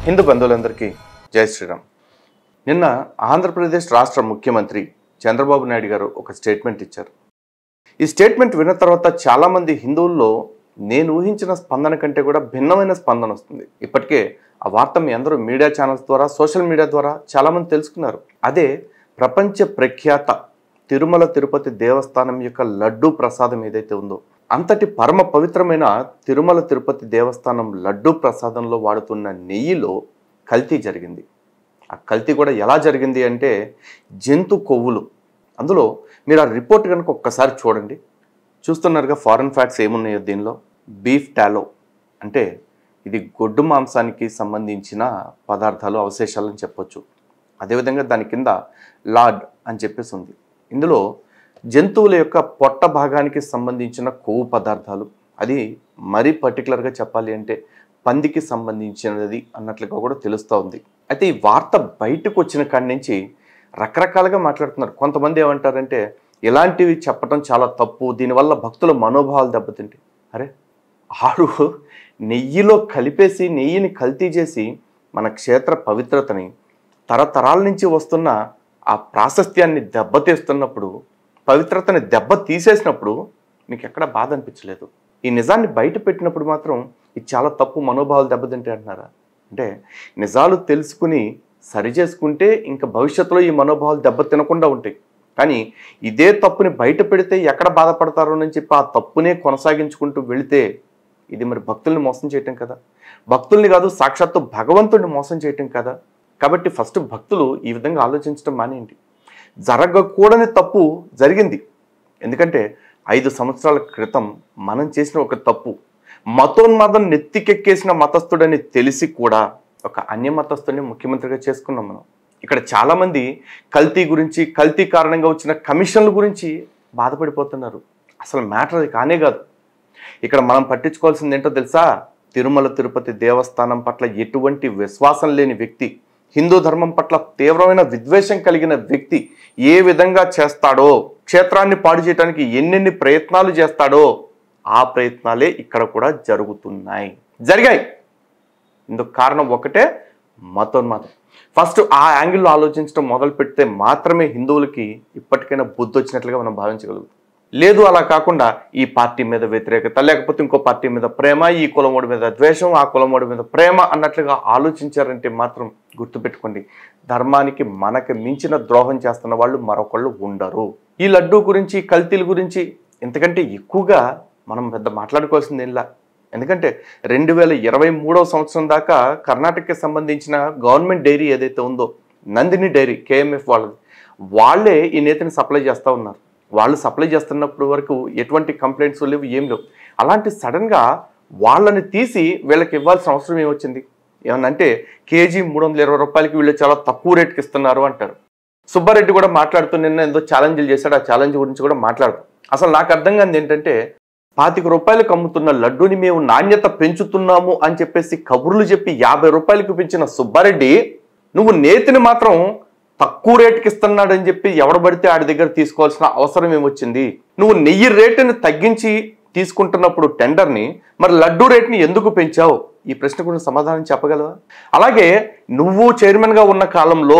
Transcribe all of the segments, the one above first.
హిందూ బంధువులందరికీ జై శ్రీరామ్. నిన్న ఆంధ్రప్రదేశ్ రాష్ట్ర ముఖ్యమంత్రి చంద్రబాబు నాయుడు గారు ఒక స్టేట్మెంట్ ఇచ్చారు. ఈ స్టేట్మెంట్ విన్న తర్వాత చాలామంది హిందువుల్లో నేను ఊహించిన స్పందన కంటే కూడా భిన్నమైన స్పందన వస్తుంది. ఇప్పటికే ఆ వార్త మీ అందరూ మీడియా ఛానల్స్ ద్వారా, సోషల్ మీడియా ద్వారా చాలామంది తెలుసుకున్నారు. అదే ప్రపంచ ప్రఖ్యాత తిరుమల తిరుపతి దేవస్థానం యొక్క లడ్డూ ప్రసాదం ఏదైతే ఉందో, అంతటి పరమ పవిత్రమైన తిరుమల తిరుపతి దేవస్థానం లడ్డూ ప్రసాదంలో వాడుతున్న నెయ్యిలో కల్తీ జరిగింది. ఆ కల్తీ కూడా ఎలా జరిగింది అంటే జంతు కొవ్వులు. అందులో మీరు ఆ రిపోర్ట్ కనుక ఒక్కసారి చూడండి. చూస్తున్నారుగా ఫారెన్ ఫ్యాట్స్ ఏమున్నాయో దీనిలో. బీఫ్ టాలో అంటే ఇది గొడ్డు మాంసానికి సంబంధించిన పదార్థాలు, అవశేషాలు అని చెప్పొచ్చు. అదేవిధంగా దాని కింద లార్డ్ అని చెప్పేసి ఉంది. ఇందులో జంతువుల యొక్క పొట్ట భాగానికి సంబంధించిన కొవ్వు పదార్థాలు, అది మరీ పర్టికులర్గా చెప్పాలి అంటే పందికి సంబంధించినది అన్నట్లుగా కూడా తెలుస్తూ ఉంది. అయితే ఈ వార్త బయటకు వచ్చిన కాడి నుంచి రకరకాలుగా మాట్లాడుతున్నారు. కొంతమంది ఏమంటారంటే ఇలాంటివి చెప్పడం చాలా తప్పు, దీనివల్ల భక్తుల మనోభావాలు దెబ్బతింటాయి. అరే ఆడు నెయ్యిలో కలిపేసి నెయ్యిని కల్తీ చేసి మన క్షేత్ర పవిత్రతని, తరతరాల నుంచి వస్తున్న ఆ ప్రాశస్త్యాన్ని దెబ్బతీస్తున్నప్పుడు, పవిత్రతని దెబ్బ తీసేసినప్పుడు మీకు ఎక్కడ బాధ అనిపించలేదు. ఈ నిజాన్ని బయట పెట్టినప్పుడు మాత్రం ఇది చాలా తప్పు, మనోభావాలు దెబ్బతింటే అంటున్నారా? అంటే నిజాలు తెలుసుకుని సరి చేసుకుంటే ఇంకా భవిష్యత్తులో ఈ మనోభావాలు దెబ్బ తినకుండా ఉంటాయి. కానీ ఇదే తప్పుని బయట పెడితే ఎక్కడ బాధపడతారో అని చెప్పి ఆ తప్పునే కొనసాగించుకుంటూ వెళితే ఇది మరి భక్తుల్ని మోసం చేయటం కదా. భక్తుల్ని కాదు, సాక్షాత్తు భగవంతుడిని మోసం చేయటం కదా. కాబట్టి ఫస్ట్ భక్తులు ఈ విధంగా ఆలోచించడం మానేయండి. జరగకూడని తప్పు జరిగింది. ఎందుకంటే 5 సంవత్సరాల క్రితం మనం చేసిన ఒక తప్పు, మతోన్మాదం నెత్తికెక్కేసిన మతస్థుడని తెలిసి కూడా ఒక అన్య మతస్థుడిని ముఖ్యమంత్రిగా చేసుకున్నాం మనం. ఇక్కడ చాలామంది కల్తీ గురించి, కల్తీ కారణంగా వచ్చిన కమిషన్ల గురించి బాధపడిపోతున్నారు. అసలు మ్యాటర్ అది కానే కాదు. ఇక్కడ మనం పట్టించుకోవాల్సింది ఏంటో తెలుసా? తిరుమల తిరుపతి దేవస్థానం పట్ల ఎటువంటి విశ్వాసం లేని వ్యక్తి, హిందూ ధర్మం పట్ల తీవ్రమైన విద్వేషం కలిగిన వ్యక్తి ఏ విధంగా చేస్తాడో, క్షేత్రాన్ని పాడు చేయడానికి ఎన్నెన్ని ప్రయత్నాలు చేస్తాడో ఆ ప్రయత్నాలే ఇక్కడ కూడా జరిగాయి. ఇందుకు కారణం ఒకటే, మతోన్మాదం. ఫస్ట్ ఆ యాంగిల్లో ఆలోచించడం మొదలు పెడితే మాత్రమే హిందువులకి ఇప్పటికైనా బుద్ధి వచ్చినట్లుగా మనం భావించగలుగుతాం. లేదు అలా కాకుండా ఈ పార్టీ మీద వ్యతిరేకత, లేకపోతే ఇంకో పార్టీ మీద ప్రేమ, ఈ కులమోడి మీద ద్వేషం, ఆ కులమోడి మీద ప్రేమ అన్నట్లుగా ఆలోచించారంటే మాత్రం గుర్తుపెట్టుకోండి, ధర్మానికి మనకి మించిన ద్రోహం చేస్తున్న వాళ్ళు మరొకళ్ళు ఉండరు. ఈ లడ్డూ గురించి, కల్తీల గురించి ఇంతకంటే ఎక్కువగా మనం పెద్ద మాట్లాడుకోవాల్సింది ఏంలా. ఎందుకంటే 2023వ సంవత్సరం దాకా కర్ణాటకకి సంబంధించిన గవర్నమెంట్ డైరీ ఏదైతే ఉందో, నందిని డైరీ, KMF వాళ్ళే ఈ నేతిని సప్లై చేస్తూ ఉన్నారు. వాళ్ళు సప్లై చేస్తున్నప్పుడు వరకు ఎటువంటి కంప్లైంట్స్ లేవు, ఏం లేవు. అలాంటి సడన్గా వాళ్ళని తీసి వీళ్ళకి ఇవ్వాల్సిన అవసరం ఏమొచ్చింది? ఏమన్నంటే కేజీ 320 రూపాయలకి వీళ్ళు చాలా తక్కువ రేటుకి ఇస్తున్నారు అంటారు. సుబ్బారెడ్డి కూడా మాట్లాడుతూ నిన్న ఏదో ఛాలెంజ్లు చేశాడు. ఆ ఛాలెంజ్ గురించి కూడా మాట్లాడతాం. అసలు నాకు అర్థం కాదు ఏంటంటే 25 రూపాయలకు అమ్ముతున్న లడ్డూని మేము నాణ్యత పెంచుతున్నాము అని చెప్పేసి కబుర్లు చెప్పి 50 రూపాయలకు పెంచిన సుబ్బారెడ్డి, నువ్వు నేతిని మాత్రం తక్కువ రేటుకి ఇస్తున్నాడని చెప్పి ఎవడబడితే ఆడి దగ్గర తీసుకోవాల్సిన అవసరం ఏమొచ్చింది? నువ్వు నెయ్యి రేటుని తగ్గించి తీసుకుంటున్నప్పుడు టెండర్ని, మరి లడ్డూ రేటుని ఎందుకు పెంచావు? ఈ ప్రశ్న గురించి సమాధానం చెప్పగలవా? అలాగే నువ్వు చైర్మన్గా ఉన్న కాలంలో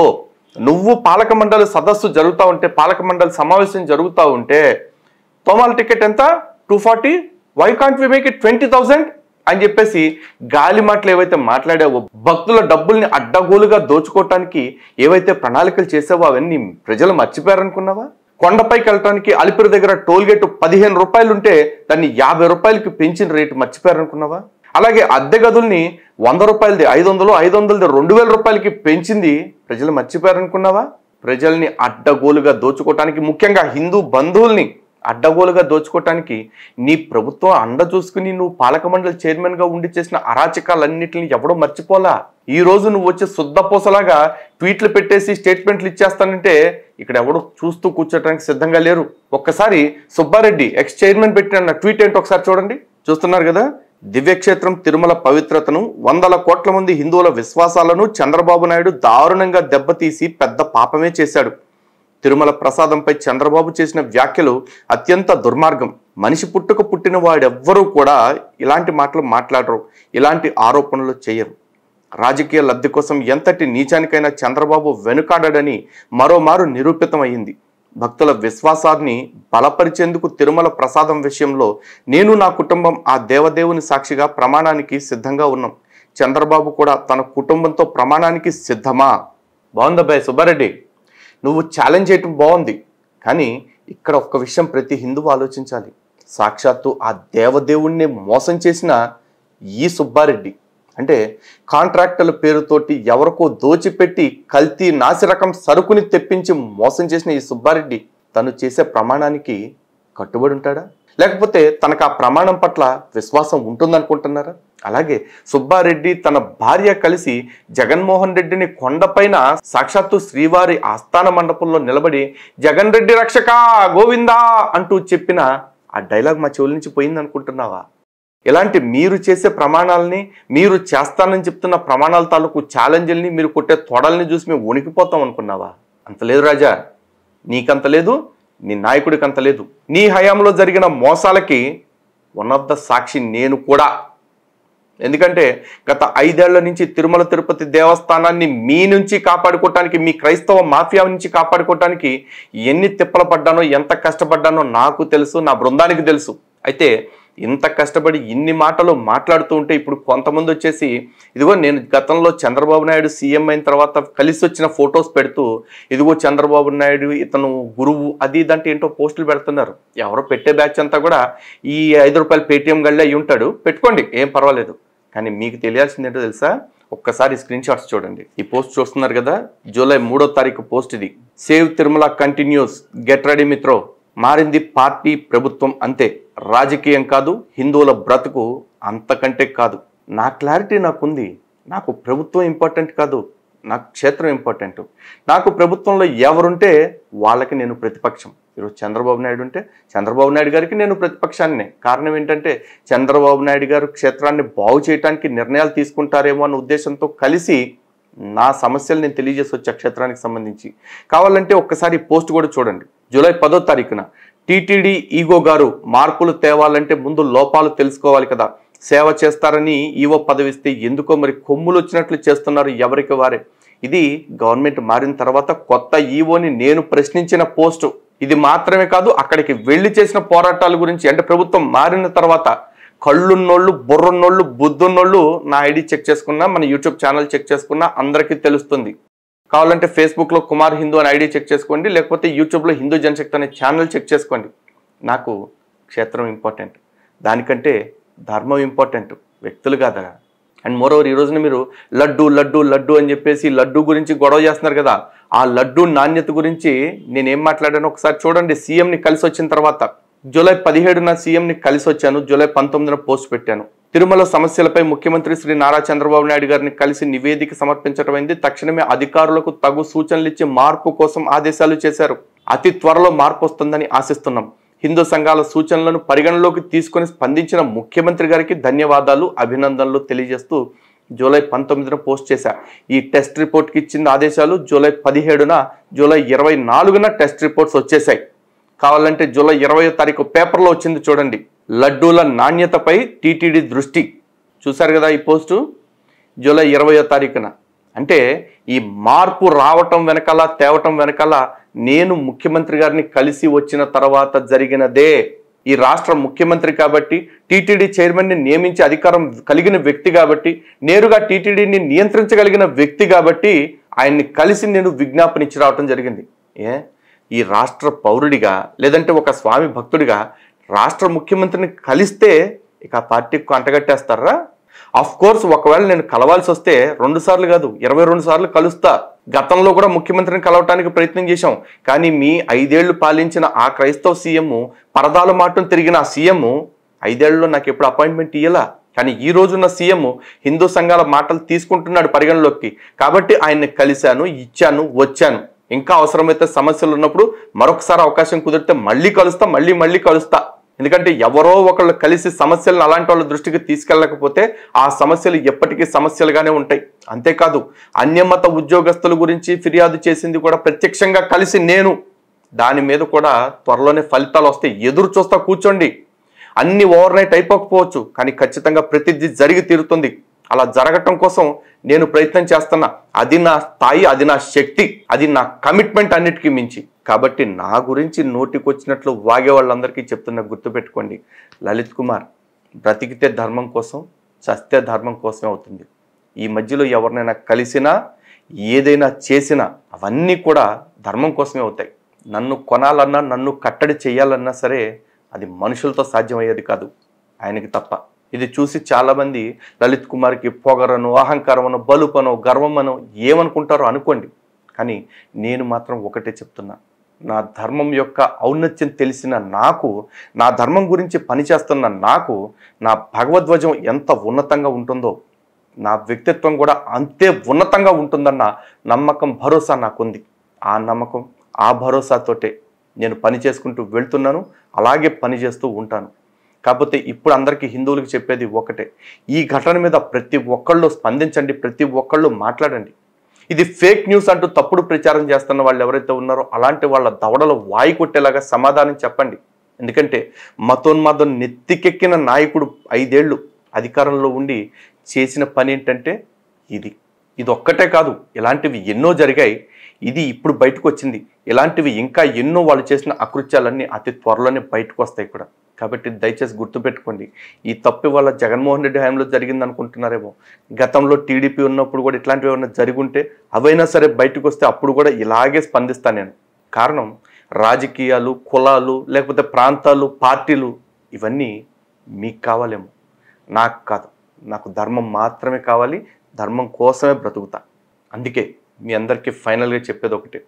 నువ్వు పాలక మండలి సదస్సు జరుగుతూ ఉంటే, పాలక మండలి సమావేశం జరుగుతూ ఉంటే తోమాల టికెట్ ఎంత? 240. Why can't we make it 20,000 అని చెప్పేసి గాలి మాటలు ఏవైతే మాట్లాడావో, భక్తుల డబ్బుల్ని అడ్డగోలుగా దోచుకోవటానికి ఏవైతే ప్రణాళికలు చేసావో అవన్నీ ప్రజలు మర్చిపోయారనుకున్నావా? కొండపైకి వెళ్ళటానికి అలిపిరి దగ్గర టోల్ గేట్ 15 రూపాయలు ఉంటే దాన్ని 50 రూపాయలకి పెంచిన రేటు మర్చిపోయారనుకున్నావా? అలాగే అద్దె గదుల్ని 100 రూపాయలది 500, 500ది 2000 రూపాయలకి పెంచింది ప్రజలు మర్చిపోయారనుకున్నావా? ప్రజల్ని అడ్డగోలుగా దోచుకోవటానికి, ముఖ్యంగా హిందూ బంధువుల్ని అడ్డగోలుగా దోచుకోవటానికి నీ ప్రభుత్వం అండ చూసుకుని నువ్వు పాలక మండలి చైర్మన్గా ఉండి చేసిన అరాచకాలన్నింటినీ ఎవడో మర్చిపోలా. ఈ రోజు నువ్వు వచ్చి శుద్ధపూసలాగా ట్వీట్లు పెట్టేసి స్టేట్మెంట్లు ఇచ్చేస్తానంటే ఇక్కడ ఎవడో చూస్తూ కూర్చోటానికి సిద్ధంగా లేరు. ఒక్కసారి సుబ్బారెడ్డి ఎక్స్ చైర్మన్ పెట్టిన ట్వీట్ ఏంటో ఒకసారి చూడండి. చూస్తున్నారు కదా, దివ్యక్షేత్రం తిరుమల పవిత్రతను, 100 కోట్ల మంది హిందువుల విశ్వాసాలను చంద్రబాబు నాయుడు దారుణంగా దెబ్బతీసి పెద్ద పాపమే చేశాడు. తిరుమల ప్రసాదంపై చంద్రబాబు చేసిన వ్యాఖ్యలు అత్యంత దుర్మార్గం. మనిషి పుట్టిన వాడెవ్వరూ కూడా ఇలాంటి మాటలు మాట్లాడరు, ఇలాంటి ఆరోపణలు చేయరు. రాజకీయ లబ్ధి కోసం ఎంతటి నీచానికైనా చంద్రబాబు వెనుకాడని మరోమారు నిరూపితమైంది. భక్తుల విశ్వాసాన్ని బలపరిచేందుకు తిరుమల ప్రసాదం విషయంలో నేను నా కుటుంబం ఆ దేవదేవుని సాక్షిగా ప్రమాణానికి సిద్ధంగా ఉన్నాం. చంద్రబాబు కూడా తన కుటుంబంతో ప్రమాణానికి సిద్ధమా? బాగుందబ్బాయి సుబ్బారెడ్డి, నువ్వు ఛాలెంజ్ చేయటం బాగుంది. కానీ ఇక్కడ ఒక్క విషయం ప్రతి హిందువు ఆలోచించాలి. సాక్షాత్తు ఆ దేవదేవుణ్ణి మోసం చేసిన ఈ సుబ్బారెడ్డి, అంటే కాంట్రాక్టర్ల పేరుతోటి ఎవరికో దోచిపెట్టి కల్తీ నాసిరకం సరుకుని తెప్పించి మోసం చేసిన ఈ సుబ్బారెడ్డి తను చేసే ప్రమాణానికి కట్టుబడి ఉంటాడా? లేకపోతే తనకు ఆ ప్రమాణం పట్ల విశ్వాసం ఉంటుందనుకుంటున్నారా? అలాగే సుబ్బారెడ్డి తన భార్య కలిసి జగన్మోహన్ రెడ్డిని కొండపైన సాక్షాత్తు శ్రీవారి ఆస్థాన మండపంలో నిలబడి జగన్ రెడ్డి రక్షక గోవిందా అంటూ చెప్పిన ఆ డైలాగ్ మా చెవుల నుంచి పోయింది అనుకుంటున్నావా? ఇలాంటి మీరు చేసే ప్రమాణాలని, మీరు చేస్తానని చెప్తున్న ప్రమాణాల తాలూకు ఛాలెంజ్ని, మీరు కొట్టే తొడల్ని చూసి మేము వణికిపోతాం అనుకున్నావా? అంత లేదు రాజా, నీకంత లేదు, నీ నాయకుడికి అంత లేదు. నీ హయాంలో జరిగిన మోసాలకి వన్ ఆఫ్ ద సాక్షి నేను కూడా. ఎందుకంటే గత 5 ఏళ్ల నుంచి తిరుమల తిరుపతి దేవస్థానాన్ని మీ నుంచి కాపాడుకోవటానికి, మీ క్రైస్తవ మాఫియా నుంచి కాపాడుకోవటానికి ఎన్ని తిప్పలు పడ్డానో, ఎంత కష్టపడ్డానో నాకు తెలుసు, నా బృందానికి తెలుసు. అయితే ఇంత కష్టపడి ఇన్ని మాటలు మాట్లాడుతూ ఉంటే ఇప్పుడు కొంతమంది వచ్చేసి ఇదిగో నేను గతంలో చంద్రబాబు నాయుడు సీఎం అయిన తర్వాత కలిసి వచ్చిన ఫొటోస్ పెడుతూ ఇదిగో చంద్రబాబు నాయుడు ఇతను గురువు అది ఇదంటే ఏంటో పోస్టులు పెడుతున్నారు. ఎవరో పెట్టే బ్యాచ్ అంతా కూడా ఈ 5 రూపాయలు పేటిఎం గళ్ళే అయి ఉంటాడు, పెట్టుకోండి, ఏం పర్వాలేదు. కానీ మీకు తెలియాల్సింది ఏంటో తెలుసా? ఒక్కసారి స్క్రీన్ షాట్స్ చూడండి. ఈ పోస్ట్ చూస్తున్నారు కదా, జూలై 3వ తారీఖు పోస్ట్ ఇది. Save Tirumala continuous, get ready Mitro. మారింది పార్టీ ప్రభుత్వం అంతే, రాజకీయం కాదు, హిందువుల బ్రతుకు అంతకంటే కాదు. నా క్లారిటీ నాకుంది. నాకు ప్రభుత్వం ఇంపార్టెంట్ కాదు, నాకు క్షేత్రం ఇంపార్టెంట్. నాకు ప్రభుత్వంలో ఎవరుంటే వాళ్ళకి నేను ప్రతిపక్షం. ఈరోజు చంద్రబాబు నాయుడు ఉంటే చంద్రబాబు నాయుడు గారికి నేను ప్రతిపక్షాన్నే. కారణం ఏంటంటే చంద్రబాబు నాయుడు గారు క్షేత్రాన్ని బాగు చేయడానికి నిర్ణయాలు తీసుకుంటారేమో అన్న ఉద్దేశంతో కలిసి నా సమస్యలు నేను తెలియజేసి వచ్చా క్షేత్రానికి సంబంధించి. కావాలంటే ఒక్కసారి పోస్ట్ కూడా చూడండి. జూలై 10వ తారీఖున టీటీడీ ఈగో గారు మార్పులు తేవాలంటే ముందు లోపాలు తెలుసుకోవాలి కదా, సేవ చేస్తారని ఈవో పదవిస్తే ఎందుకో మరి కొమ్ములు వచ్చినట్లు చేస్తున్నారు ఎవరికి వారే. ఇది గవర్నమెంట్ మారిన తర్వాత కొత్త ఈవోని నేను ప్రశ్నించిన పోస్టు. ఇది మాత్రమే కాదు, అక్కడికి వెళ్ళి చేసిన పోరాటాల గురించి. అంటే ప్రభుత్వం మారిన తర్వాత కళ్ళున్నోళ్ళు, బుర్రున్నోళ్ళు, బుద్ధున్నోళ్ళు నా ఐడి చెక్ చేసుకున్నా, మన యూట్యూబ్ ఛానల్ చెక్ చేసుకున్నా అందరికీ తెలుస్తుంది. కావాలంటే ఫేస్బుక్లో కుమార్ హిందూ అని ఐడి చెక్ చేసుకోండి, లేకపోతే యూట్యూబ్లో హిందూ జనశక్తి అనే ఛానల్ చెక్ చేసుకోండి. నాకు క్షేత్రం ఇంపార్టెంట్, దానికంటే ధర్మం ఇంపార్టెంట్, వ్యక్తులు కాదా. అండ్ మోరోవర్ ఈ రోజున మీరు లడ్డు లడ్డు లడ్డు అని చెప్పేసి లడ్డు గురించి గొడవ చేస్తున్నారు కదా, ఆ లడ్డు నాణ్యత గురించి నేనేం మాట్లాడానో ఒకసారి చూడండి. సీఎంని కలిసి వచ్చిన తర్వాత జూలై 17న సీఎంని కలిసి వచ్చాను, జూలై 19న పోస్ట్ పెట్టాను. తిరుమల సమస్యలపై ముఖ్యమంత్రి శ్రీ నారా చంద్రబాబు నాయుడు గారిని కలిసి నివేదిక సమర్పించడమైంది. తక్షణమే అధికారులకు తగు సూచనలు ఇచ్చి మార్పు కోసం ఆదేశాలు చేశారు. అతి త్వరలో మార్పు వస్తుందని ఆశిస్తున్నాం. హిందూ సంఘాల సూచనలను పరిగణలోకి తీసుకొని స్పందించిన ముఖ్యమంత్రి గారికి ధన్యవాదాలు, అభినందనలు తెలియజేస్తూ జూలై 19న పోస్ట్ చేశా. ఈ టెస్ట్ రిపోర్ట్కి ఇచ్చిన ఆదేశాలు జూలై 17న, జూలై 24న టెస్ట్ రిపోర్ట్స్ వచ్చేసాయి. కావాలంటే జూలై 20వ తారీఖు పేపర్లో వచ్చింది చూడండి. లడ్డూల నాణ్యతపై టీటీడీ దృష్టి. చూశారు కదా ఈ పోస్టు, జూలై 20వ తారీఖున. అంటే ఈ మార్పు రావటం వెనకాల, తేవటం వెనకాల నేను ముఖ్యమంత్రి గారిని కలిసి వచ్చిన తర్వాత జరిగినదే. ఈ రాష్ట్ర ముఖ్యమంత్రి కాబట్టి, టీటీడీ చైర్మన్ని నియమించే అధికారం కలిగిన వ్యక్తి కాబట్టి, నేరుగా టీటీడీని నియంత్రించగలిగిన వ్యక్తి కాబట్టి ఆయన్ని కలిసి నేను విజ్ఞాపనిచ్చి రావటం జరిగింది. ఈ రాష్ట్ర పౌరుడిగా, లేదంటే ఒక స్వామి భక్తుడిగా రాష్ట్ర ముఖ్యమంత్రిని కలిస్తే ఇక ఆ పార్టీకి అంటగట్టేస్తారా? అఫ్ కోర్స్ ఒకవేళ నేను కలవాల్సి వస్తే 2 సార్లు కాదు, 22 సార్లు కలుస్తా. గతంలో కూడా ముఖ్యమంత్రిని కలవటానికి ప్రయత్నం చేశాం. కానీ మీ 5 ఏళ్లు పాలించిన ఆ క్రైస్తవ సీఎం, పరదాల మాటను తిరిగిన ఆ సీఎం 5 ఏళ్లలో నాకు ఎప్పుడు అపాయింట్మెంట్ ఇయ్యలా. కానీ ఈ రోజున్న సీఎం హిందూ సంఘాల మాటలు తీసుకుంటున్నాడు పరిగణలోకి. కాబట్టి ఆయన్ని కలిశాను, ఇచ్చాను, వచ్చాను. ఇంకా అవసరమైతే సమస్యలు ఉన్నప్పుడు మరొకసారి అవకాశం కుదిరితే మళ్ళీ కలుస్తా, మళ్ళీ కలుస్తా. ఎందుకంటే ఎవరో ఒకళ్ళు కలిసి సమస్యలను అలాంటి వాళ్ళ దృష్టికి తీసుకెళ్ళకపోతే ఆ సమస్యలు ఎప్పటికీ సమస్యలుగానే ఉంటాయి. అంతేకాదు అన్యమత ఉద్యోగస్తుల గురించి ఫిర్యాదు చేసింది కూడా ప్రత్యక్షంగా కలిసి నేను. దాని మీద కూడా త్వరలోనే ఫలితాలు వస్తాయి, ఎదురు చూస్తా కూర్చోండి. అన్ని ఓవర్ నైట్ అయిపోకపోవచ్చు, కానీ ఖచ్చితంగా ప్రతిదీ జరిగి తీరుతుంది. అలా జరగటం కోసం నేను ప్రయత్నం చేస్తున్నా. అది నా స్థాయి, అది నా శక్తి, అది నా కమిట్మెంట్ అన్నిటికీ మించి. కాబట్టి నా గురించి నోటికొచ్చినట్లు వాగే వాళ్ళందరికీ చెప్తున్నా, గుర్తుపెట్టుకోండి, లలిత్ కుమార్ బ్రతికితే ధర్మం కోసం, చస్తే ధర్మం కోసమే అవుతుంది. ఈ మధ్యలో ఎవరినైనా కలిసినా, ఏదైనా చేసినా అవన్నీ కూడా ధర్మం కోసమే అవుతాయి. నన్ను కొనాలన్నా, నన్ను కట్టడి చేయాలన్నా సరే అది మనుషులతో సాధ్యమయ్యేది కాదు, ఆయనకి తప్ప. ఇది చూసి చాలామంది లలిత్ కుమార్కి పొగరను, అహంకారమను, బలుపను, గర్వమను ఏమనుకుంటారో అనుకోండి. కానీ నేను మాత్రం ఒకటే చెప్తున్నా, నా ధర్మం యొక్క ఔన్నత్యం తెలిసిన నాకు, నా ధర్మం గురించి పనిచేస్తున్న నాకు, నా భగవద్ధ్వజం ఎంత ఉన్నతంగా ఉంటుందో నా వ్యక్తిత్వం కూడా అంతే ఉన్నతంగా ఉంటుందన్న నమ్మకం, భరోసా నాకుంది. ఆ నమ్మకం, ఆ భరోసాతోటే నేను పని చేసుకుంటూ వెళ్తున్నాను, అలాగే పని చేస్తూ ఉంటాను. కాకపోతే ఇప్పుడు అందరికీ హిందువులకు చెప్పేది ఒకటే, ఈ ఘటన మీద ప్రతి ఒక్కళ్ళు స్పందించండి, ప్రతి ఒక్కళ్ళు మాట్లాడండి. ఇది ఫేక్ న్యూస్ అంటూ తప్పుడు ప్రచారం చేస్తున్న వాళ్ళు ఎవరైతే ఉన్నారో అలాంటి వాళ్ళ దవడలు వాయి కొట్టేలాగా సమాధానం చెప్పండి. ఎందుకంటే మతోన్మాదం నెత్తికెక్కిన నాయకుడు 5 ఏళ్ళు అధికారంలో ఉండి చేసిన పని ఏంటంటే ఇది ఒక్కటే కాదు, ఇలాంటివి ఎన్నో జరిగాయి. ఇది ఇప్పుడు బయటకు వచ్చింది. ఇలాంటివి ఇంకా ఎన్నో వాళ్ళు చేసిన అకృత్యాలన్నీ అతి త్వరలోనే బయటకు వస్తాయి కూడా. కాబట్టి దయచేసి గుర్తుపెట్టుకోండి, ఈ తప్పు వల్ల జగన్మోహన్ రెడ్డి హయాంలో జరిగింది అనుకుంటున్నారేమో. గతంలో టీడీపీ ఉన్నప్పుడు కూడా ఇట్లాంటివి ఏమైనా జరుగుంటే అవైనా సరే బయటకు వస్తే అప్పుడు కూడా ఇలాగే స్పందిస్తాను నేను. కారణం, రాజకీయాలు, కులాలు, లేకపోతే ప్రాంతాలు, పార్టీలు ఇవన్నీ మీకు కావాలేమో, నాకు కాదు. నాకు ధర్మం మాత్రమే కావాలి, ధర్మం కోసమే బ్రతుకుతా. అందుకే మీ అందరికీ ఫైనల్గా చెప్పేది ఒకటే,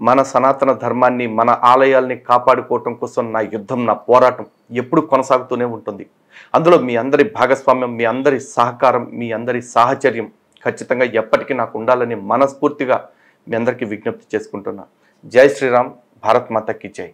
మన సనాతన ధర్మాన్ని, మన ఆలయాల్ని కాపాడుకోవటం కోసం నా యుద్ధం, నా పోరాటం ఎప్పుడు కొనసాగుతూనే ఉంటుంది. అందులో మీ అందరి భాగస్వామ్యం, మీ అందరి సహకారం, మీ అందరి సాహచర్యం ఖచ్చితంగా ఎప్పటికీ నాకు ఉండాలని మనస్ఫూర్తిగా మీ అందరికీ విజ్ఞప్తి చేసుకుంటున్నా. జై శ్రీరామ్, భారత్ మాతా కీ జై.